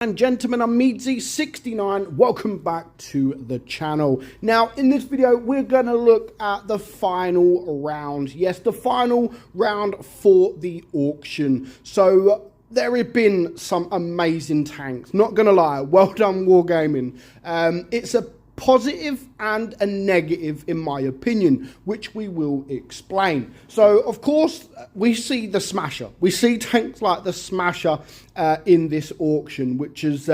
And gentlemen, I'm meadsyreplays. Welcome back to the channel. Now, in this video, we're going to look at the final round. Yes, the final round for the auction. So there have been some amazing tanks. Not going to lie, well done Wargaming. It's a positive and a negative in my opinion, which we will explain. So of course we see the Smasher, we see tanks like the Smasher in this auction, which is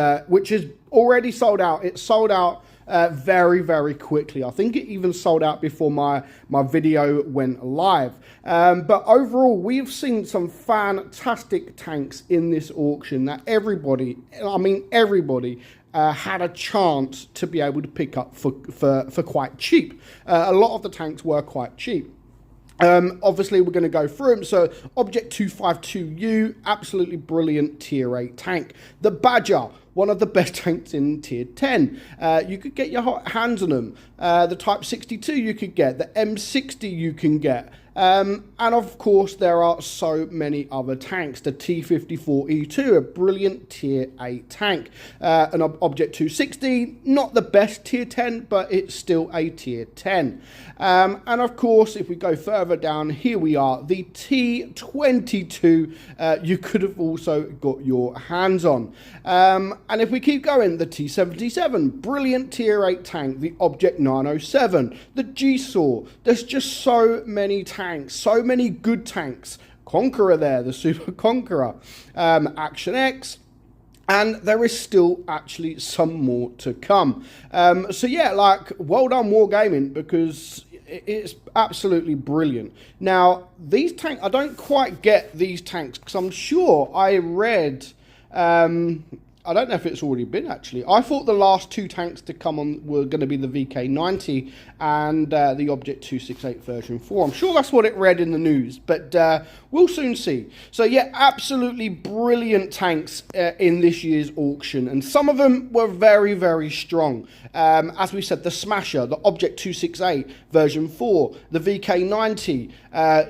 already sold out. It sold out very quickly. I think it even sold out before my video went live. But overall, we've seen some fantastic tanks in this auction that everybody, I mean everybody, had a chance to be able to pick up for quite cheap. A lot of the tanks were quite cheap. Obviously, we're going to go through them. So, Object 252U, absolutely brilliant Tier 8 tank. The Badger, one of the best tanks in Tier 10. You could get your hands on them. The Type 62 you could get. The M60 you can get. And of course, there are so many other tanks. The T-54E2, a brilliant Tier 8 tank. An Object 260, not the best Tier 10, but it's still a Tier 10. And of course, if we go further down, here we are, the T-22, you could have also got your hands on. And if we keep going, the T-77, brilliant Tier 8 tank. The Object 907, the G-Saw, there's just so many tanks, so many good tanks. Conqueror there, the Super Conqueror, Action X, and there is still actually some more to come. So yeah, like, well done Wargaming, because it's absolutely brilliant. Now, these tanks, I don't quite get these tanks, because I'm sure I read, I don't know if it's already been actually. I thought the last two tanks to come on were going to be the VK90 and the Object 268 version 4. I'm sure that's what it read in the news, but we'll soon see. So yeah, absolutely brilliant tanks in this year's auction, and some of them were very strong. As we said, the Smasher, the Object 268 version 4, the VK90,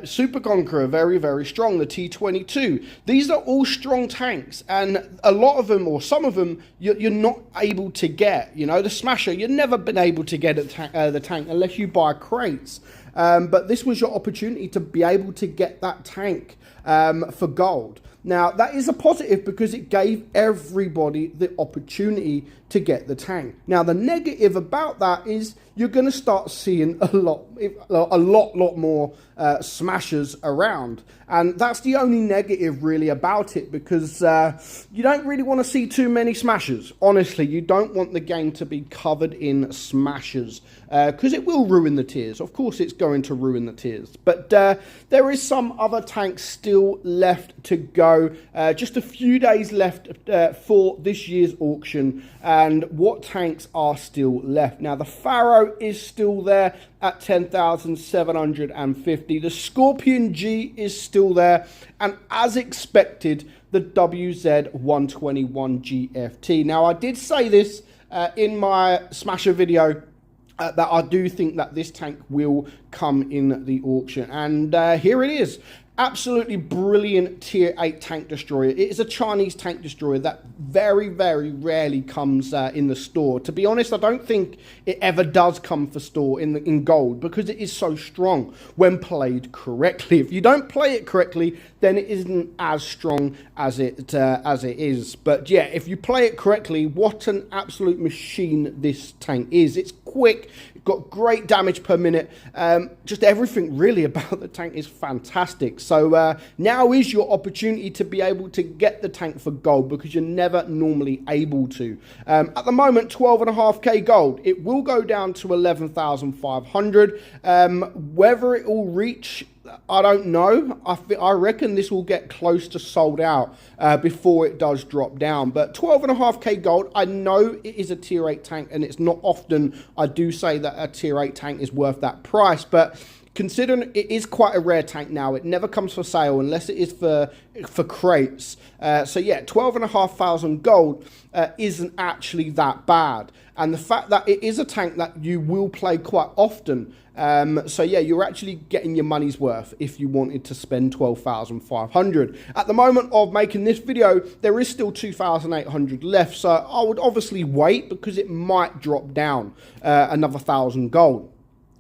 Super Conqueror, very strong, the T-22. These are all strong tanks, and a lot of them, or some of them, you're not able to get. You know, the Smasher, you've never been able to get the tank unless you buy crates. But this was your opportunity to be able to get that tank for gold. Now, that is a positive because it gave everybody the opportunity to get the tank. Now, the negative about that is you're going to start seeing a lot more Smashers around. And that's the only negative really about it, because you don't really want to see too many Smashers. Honestly, you don't want the game to be covered in Smashers, because it will ruin the tiers. Of course, it's going to ruin the tiers. But there is some other tanks still left to go. Just a few days left for this year's auction. And what tanks are still left? Now, the Pharaoh is still there at 10,750. The Scorpion G is still there. And as expected, the WZ-121 GFT. Now, I did say this in my Smasher video, that I do think that this tank will come in the auction. And here it is. Absolutely brilliant Tier 8 tank destroyer. It is a Chinese tank destroyer that very rarely comes in the store. To be honest, I don't think it ever does come for store in gold, because it is so strong when played correctly. If you don't play it correctly, then it isn't as strong as it is. But yeah, if you play it correctly, what an absolute machine this tank is. It's quick, it's got great damage per minute. Just everything really about the tank is fantastic. So now is your opportunity to be able to get the tank for gold, because you're never normally able to. At the moment, 12.5k gold. It will go down to 11,500. Whether it will reach, I don't know. I reckon this will get close to sold out before it does drop down. But 12.5k gold, I know it is a Tier 8 tank, and it's not often I do say that a Tier 8 tank is worth that price. But considering it is quite a rare tank now, it never comes for sale unless it is for crates. So yeah, 12,500 gold isn't actually that bad. And the fact that it is a tank that you will play quite often, so yeah, you're actually getting your money's worth if you wanted to spend 12,500. At the moment of making this video, there is still 2,800 left, so I would obviously wait because it might drop down another 1,000 gold.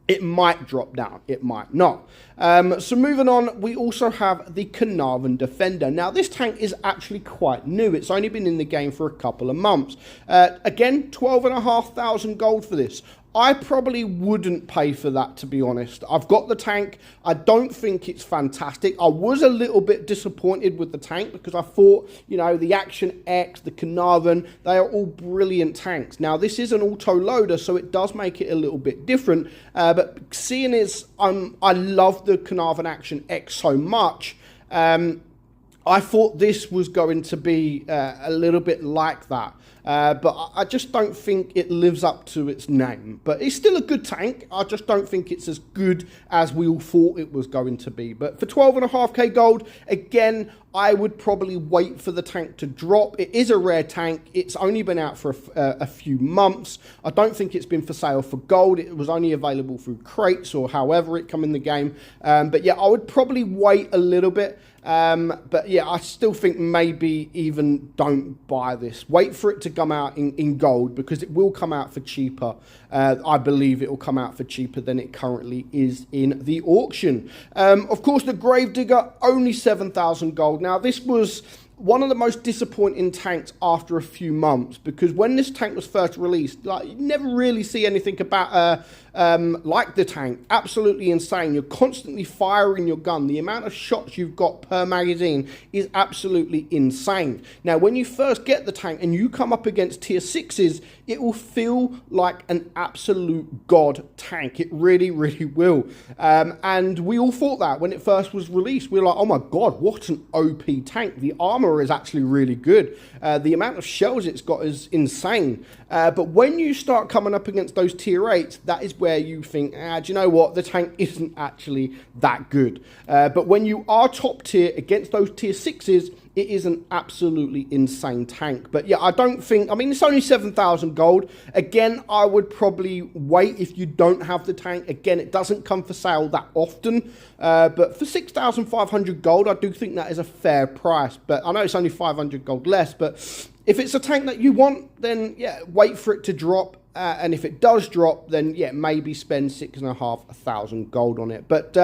It might drop down, it might not. So moving on, we also have the Canavan Defender. Now, this tank is actually quite new. It's only been in the game for a couple of months. Again, 12,500 gold for this. I probably wouldn't pay for that, to be honest. I've got the tank. I don't think it's fantastic. I was a little bit disappointed with the tank because I thought, you know, the Action X, the Canavan, they are all brilliant tanks. Now, this is an auto-loader, so it does make it a little bit different. But seeing as I love the Canavan Action X so much, I thought this was going to be a little bit like that. But I just don't think it lives up to its name. But it's still a good tank. I just don't think it's as good as we all thought it was going to be. But for 12.5k gold, again, I would probably wait for the tank to drop. It is a rare tank. It's only been out for a few months. I don't think it's been for sale for gold. It was only available through crates or however it come in the game. But yeah, I would probably wait a little bit. But yeah, I still think maybe even don't buy this. Wait for it to come out in gold because it will come out for cheaper. I believe it will come out for cheaper than it currently is in the auction. Of course, the Gravedigger, only 7,000 gold. Now, this was one of the most disappointing tanks after a few months because when this tank was first released, like, you never really see anything about like the tank. Absolutely insane. You're constantly firing your gun. The amount of shots you've got per magazine is absolutely insane. Now, when you first get the tank and you come up against tier 6s, it will feel like an absolute god tank. It really, really will. And we all thought that when it first was released. We were like, oh my god, what an OP tank. The armor is actually really good. The amount of shells it's got is insane. But when you start coming up against those tier 8s, that is where you think, do you know what, the tank isn't actually that good. But when you are top tier against those tier 6s, it is an absolutely insane tank. But yeah, I don't think, I mean, it's only 7,000 gold. Again, I would probably wait if you don't have the tank. Again, it doesn't come for sale that often. But for 6,500 gold, I do think that is a fair price. But I know it's only 500 gold less. But if it's a tank that you want, then yeah, wait for it to drop. And if it does drop, then yeah, maybe spend 6,500 gold on it. But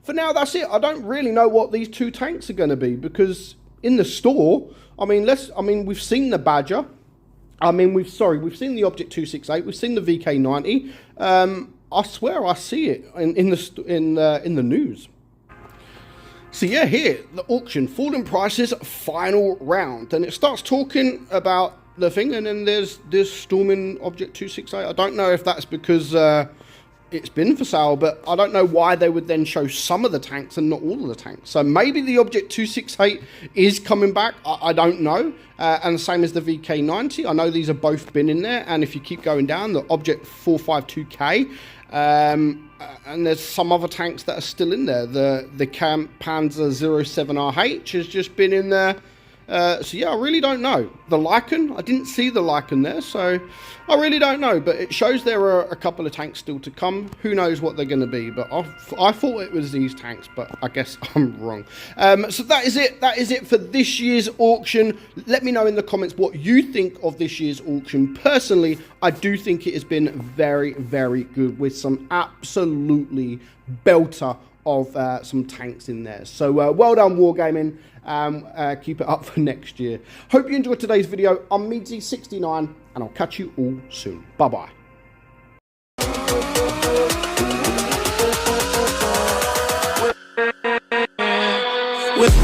for now, that's it. I don't really know what these two tanks are going to be because in the store, I mean, we've seen the Badger. I mean, we've seen the Object 268. We've seen the VK90. I swear I see it in the news. So yeah, here the auction, falling prices, final round, and it starts talking about the thing, and then there's this Storming Object 268. I don't know if that's because it's been for sale, but I don't know why they would then show some of the tanks and not all of the tanks. So maybe the Object 268 is coming back. I don't know. And the same as the VK90. I know these have both been in there. And if you keep going down, the Object 452K. And there's some other tanks that are still in there. The Panzer 07RH has just been in there. So yeah, I really don't know. The Lycan, I didn't see the Lycan there, so I really don't know. But it shows there are a couple of tanks still to come. Who knows what they're going to be? But I thought it was these tanks, but I guess I'm wrong. So that is it. That is it for this year's auction. Let me know in the comments what you think of this year's auction. Personally, I do think it has been very, very good with some absolutely belter of some tanks in there. So well done, Wargaming. Keep it up for next year. Hope you enjoyed today's video. I'm meadsy69, and I'll catch you all soon. Bye-bye. With